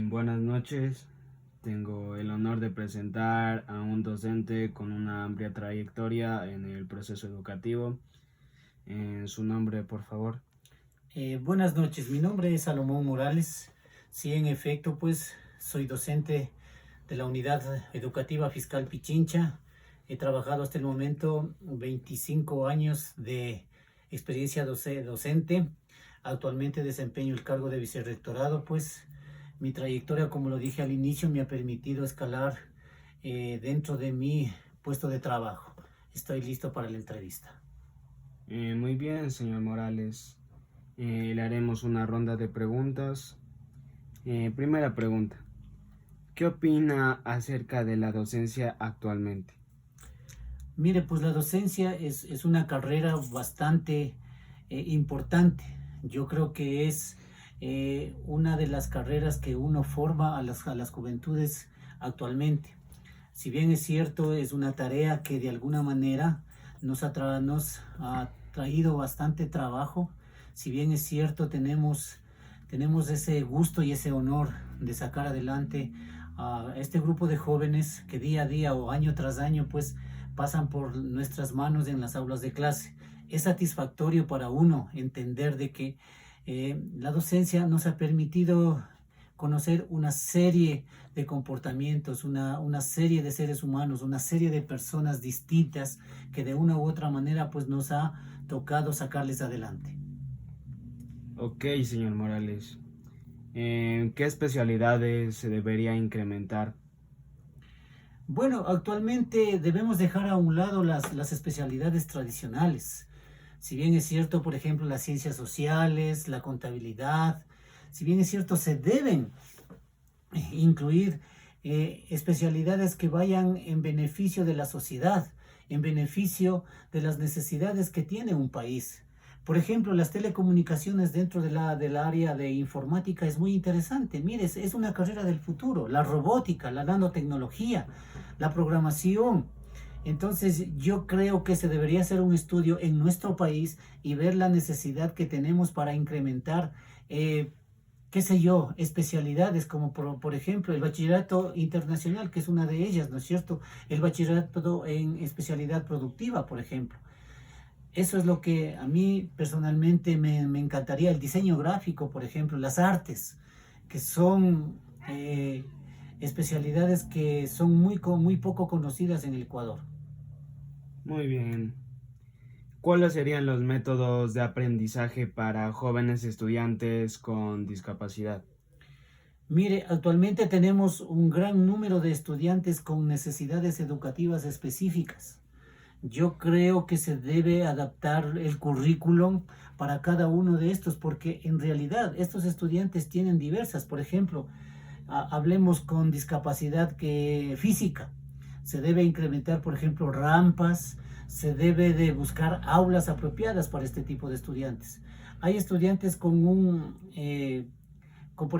Buenas noches. Tengo el honor de presentar a un docente con una amplia trayectoria en el proceso educativo. En su nombre, por favor. Buenas noches, mi nombre es Salomón Morales. Sí, en efecto, pues soy docente de la Unidad Educativa Fiscal Pichincha. He trabajado hasta el momento 25 años de experiencia docente. Actualmente desempeño el cargo de vicerrectorado, pues mi trayectoria, como lo dije al inicio, me ha permitido escalar dentro de mi puesto de trabajo. Estoy listo para la entrevista. Muy bien, señor Morales. Le haremos una ronda de preguntas. Primera pregunta. ¿Qué opina acerca de la docencia actualmente? Mire, pues la docencia es una carrera bastante importante. Yo creo que es una de las carreras que uno forma a las juventudes actualmente. Si bien es cierto, es una tarea que de alguna manera nos ha traído bastante trabajo. Si bien es cierto, tenemos ese gusto y ese honor de sacar adelante a este grupo de jóvenes que día a día o año tras año pues pasan por nuestras manos en las aulas de clase. Es satisfactorio para uno entender de que la docencia nos ha permitido conocer una serie de comportamientos, una serie de seres humanos, una serie de personas distintas que de una u otra manera pues nos ha tocado sacarles adelante. Ok, señor Morales. ¿Qué especialidades se debería incrementar? Bueno, actualmente debemos dejar a un lado las especialidades tradicionales. Si bien es cierto, por ejemplo, las ciencias sociales, la contabilidad, si bien es cierto, se deben incluir especialidades que vayan en beneficio de la sociedad, en beneficio de las necesidades que tiene un país. Por ejemplo, las telecomunicaciones dentro del área de informática es muy interesante. Mire, es una carrera del futuro. La robótica, la nanotecnología, la programación. Entonces, yo creo que se debería hacer un estudio en nuestro país y ver la necesidad que tenemos para incrementar qué sé yo, especialidades como por ejemplo el bachillerato internacional, que es una de ellas, ¿no es cierto? El bachillerato en especialidad productiva, por ejemplo. Eso es lo que a mí personalmente me encantaría, el diseño gráfico, por ejemplo, las artes, que son especialidades que son muy poco conocidas en el Ecuador. Muy bien. ¿Cuáles serían los métodos de aprendizaje para jóvenes estudiantes con discapacidad? Mire, actualmente tenemos un gran número de estudiantes con necesidades educativas específicas. Yo creo que se debe adaptar el currículum para cada uno de estos, porque en realidad estos estudiantes tienen diversas. Por ejemplo, hablemos con discapacidad física. Se debe incrementar, por ejemplo, rampas, se debe de buscar aulas apropiadas para este tipo de estudiantes. Hay estudiantes por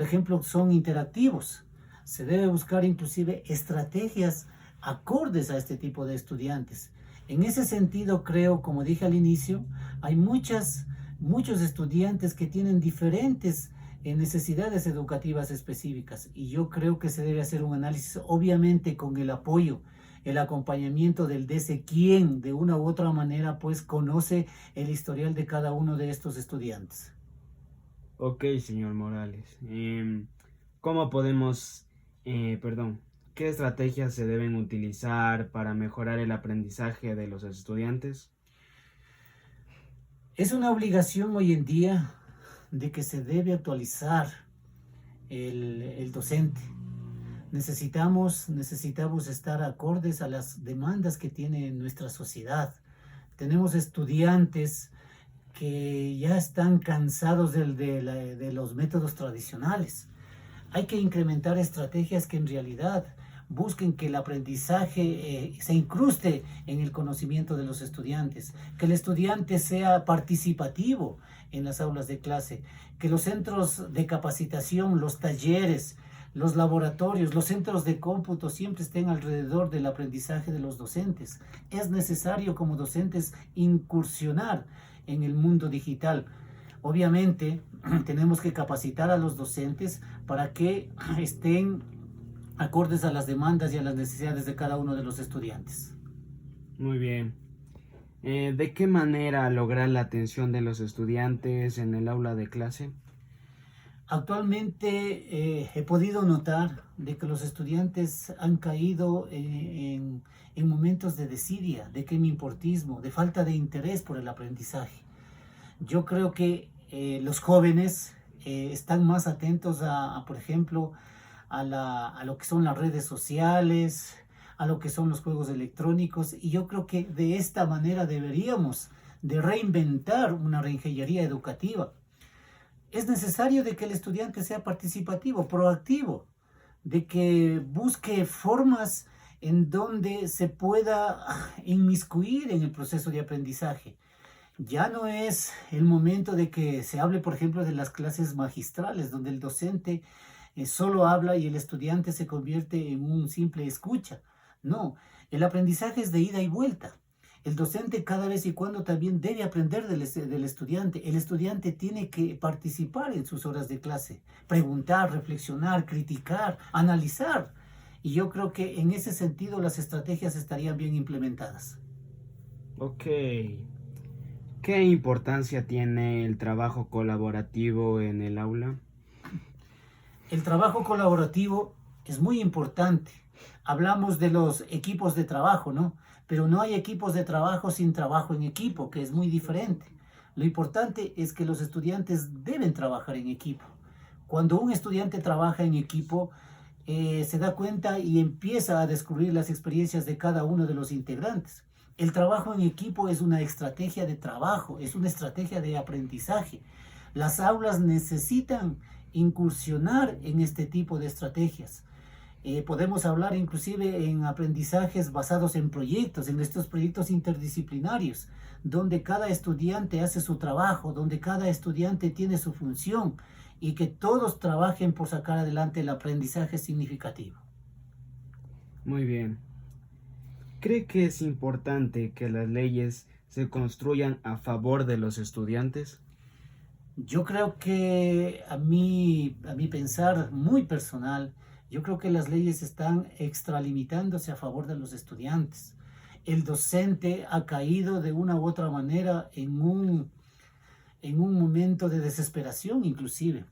ejemplo, son interactivos. Se debe buscar inclusive estrategias acordes a este tipo de estudiantes. En ese sentido, creo, como dije al inicio, hay muchos estudiantes que tienen diferentes necesidades educativas específicas y yo creo que se debe hacer un análisis, obviamente con el apoyo, el acompañamiento del DC, quien de una u otra manera pues conoce el historial de cada uno de estos estudiantes. Ok, señor Morales. ¿Cómo podemos, perdón, qué estrategias se deben utilizar para mejorar el aprendizaje de los estudiantes? Es una obligación hoy en día de que se debe actualizar el docente. Necesitamos estar acordes a las demandas que tiene nuestra sociedad. Tenemos estudiantes que ya están cansados de los métodos tradicionales. Hay que incrementar estrategias que en realidad busquen que el aprendizaje se incruste en el conocimiento de los estudiantes, que el estudiante sea participativo en las aulas de clase, que los centros de capacitación, los talleres, los laboratorios, los centros de cómputo siempre estén alrededor del aprendizaje de los docentes. Es necesario como docentes incursionar en el mundo digital. Obviamente, tenemos que capacitar a los docentes para que estén acordes a las demandas y a las necesidades de cada uno de los estudiantes. Muy bien. ¿De qué manera lograr la atención de los estudiantes en el aula de clase? Actualmente he podido notar de que los estudiantes han caído en momentos de desidia, de quemimportismo, de falta de interés por el aprendizaje. Yo creo que los jóvenes están más atentos por ejemplo, a lo que son las redes sociales, a lo que son los juegos electrónicos, y yo creo que de esta manera deberíamos de reinventar una reingeniería educativa. Es necesario de que el estudiante sea participativo, proactivo, de que busque formas en donde se pueda inmiscuir en el proceso de aprendizaje. Ya no es el momento de que se hable, por ejemplo, de las clases magistrales, donde el docente solo habla y el estudiante se convierte en un simple escucha. No, el aprendizaje es de ida y vuelta. El docente cada vez y cuando también debe aprender del estudiante. El estudiante tiene que participar en sus horas de clase, preguntar, reflexionar, criticar, analizar. Y yo creo que en ese sentido las estrategias estarían bien implementadas. Ok. ¿Qué importancia tiene el trabajo colaborativo en el aula? El trabajo colaborativo es muy importante. Hablamos de los equipos de trabajo, ¿no? Pero no hay equipos de trabajo sin trabajo en equipo, que es muy diferente. Lo importante es que los estudiantes deben trabajar en equipo. Cuando un estudiante trabaja en equipo, se da cuenta y empieza a descubrir las experiencias de cada uno de los integrantes. El trabajo en equipo es una estrategia de trabajo, es una estrategia de aprendizaje. Las aulas necesitan incursionar en este tipo de estrategias. Podemos hablar inclusive en aprendizajes basados en proyectos, en estos proyectos interdisciplinarios, donde cada estudiante hace su trabajo, donde cada estudiante tiene su función y que todos trabajen por sacar adelante el aprendizaje significativo. Muy bien. ¿Cree que es importante que las leyes se construyan a favor de los estudiantes? Yo creo que a mi pensar muy personal, yo creo que las leyes están extralimitándose a favor de los estudiantes. El docente ha caído de una u otra manera en un momento de desesperación inclusive.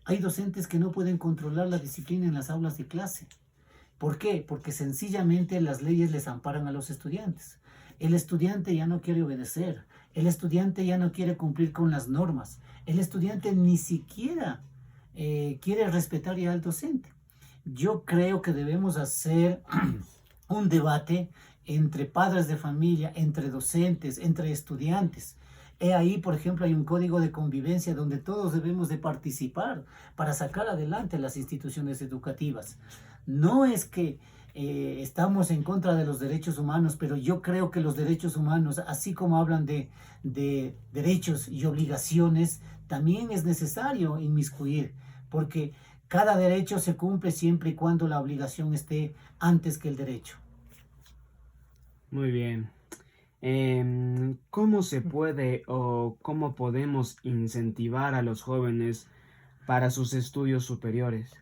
Hay docentes que no pueden controlar la disciplina en las aulas de clase. ¿Por qué? Porque sencillamente las leyes les amparan a los estudiantes. El estudiante ya no quiere obedecer, el estudiante ya no quiere cumplir con las normas, el estudiante ni siquiera quiere respetar ya al docente. Yo creo que debemos hacer un debate entre padres de familia, entre docentes, entre estudiantes. Ahí, por ejemplo, hay un código de convivencia donde todos debemos de participar para sacar adelante las instituciones educativas. No es que estamos en contra de los derechos humanos, pero yo creo que los derechos humanos, así como hablan de derechos y obligaciones, también es necesario inmiscuir, porque cada derecho se cumple siempre y cuando la obligación esté antes que el derecho. Muy bien. ¿Cómo se puede o cómo podemos incentivar a los jóvenes para sus estudios superiores?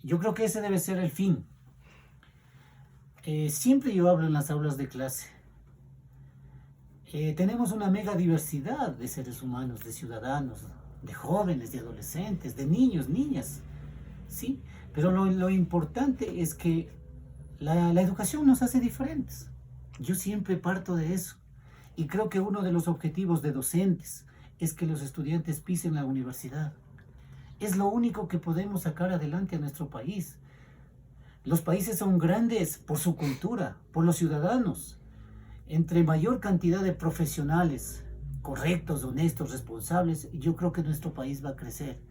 Yo creo que ese debe ser el fin. Siempre yo hablo en las aulas de clase. Tenemos una mega diversidad de seres humanos, de ciudadanos, de jóvenes, de adolescentes, de niños, niñas, ¿sí? Pero lo importante es que la educación nos hace diferentes. Yo siempre parto de eso. Y creo que uno de los objetivos de docentes es que los estudiantes pisen la universidad. Es lo único que podemos sacar adelante a nuestro país. Los países son grandes por su cultura, por los ciudadanos. Entre mayor cantidad de profesionales correctos, honestos, responsables, yo creo que nuestro país va a crecer.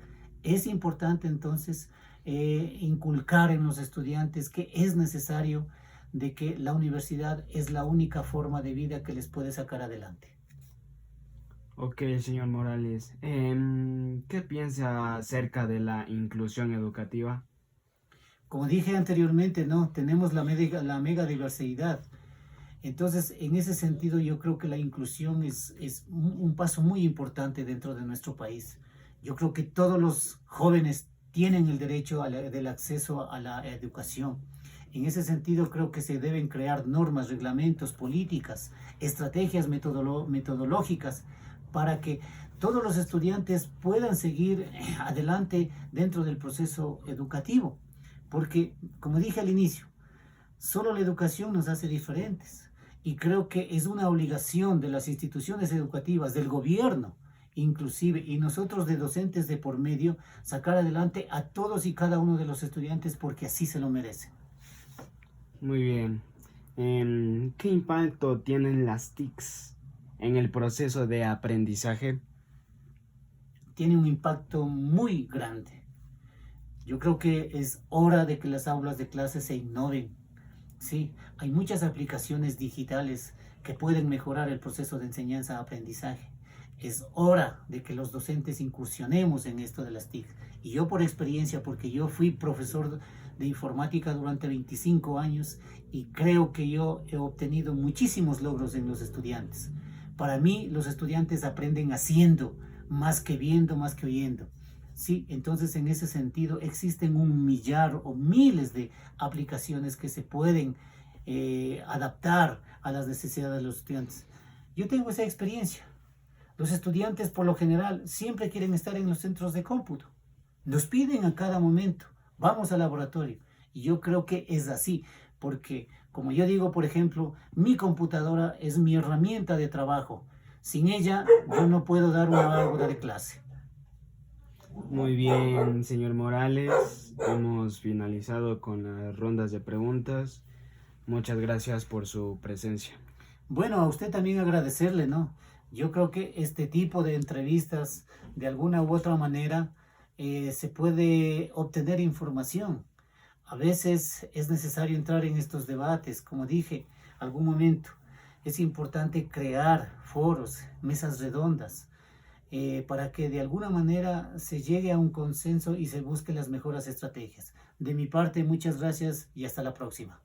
Es importante entonces inculcar en los estudiantes que es necesario de que la universidad es la única forma de vida que les puede sacar adelante. Ok, señor Morales. ¿Qué piensa acerca de la inclusión educativa? Como dije anteriormente, no, tenemos la mega diversidad. Entonces, en ese sentido, yo creo que la inclusión es un paso muy importante dentro de nuestro país. Yo creo que todos los jóvenes tienen el derecho del acceso a la educación. En ese sentido, creo que se deben crear normas, reglamentos, políticas, estrategias metodológicas para que todos los estudiantes puedan seguir adelante dentro del proceso educativo. Porque, como dije al inicio, solo la educación nos hace diferentes. Y creo que es una obligación de las instituciones educativas, del gobierno, inclusive, y nosotros de docentes de por medio, sacar adelante a todos y cada uno de los estudiantes porque así se lo merecen. Muy bien. ¿Qué impacto tienen las TICs en el proceso de aprendizaje? Tiene un impacto muy grande. Yo creo que es hora de que las aulas de clase se innoven. Sí, hay muchas aplicaciones digitales que pueden mejorar el proceso de enseñanza-aprendizaje. Es hora de que los docentes incursionemos en esto de las TIC. Y yo por experiencia, porque yo fui profesor de informática durante 25 años y creo que yo he obtenido muchísimos logros en los estudiantes. Para mí, los estudiantes aprenden haciendo, más que viendo, más que oyendo. Sí, entonces en ese sentido existen un millar o miles de aplicaciones que se pueden adaptar a las necesidades de los estudiantes. Yo tengo esa experiencia. Los estudiantes por lo general siempre quieren estar en los centros de cómputo. Nos piden a cada momento, vamos al laboratorio. Y yo creo que es así, porque como yo digo, por ejemplo, mi computadora es mi herramienta de trabajo. Sin ella yo no puedo dar una aula de clase. Muy bien, señor Morales. Hemos finalizado con las rondas de preguntas. Muchas gracias por su presencia. Bueno, a usted también agradecerle, ¿no? Yo creo que este tipo de entrevistas, de alguna u otra manera, se puede obtener información. A veces es necesario entrar en estos debates, como dije algún momento. Es importante crear foros, mesas redondas, para que de alguna manera se llegue a un consenso y se busquen las mejores estrategias. De mi parte, muchas gracias y hasta la próxima.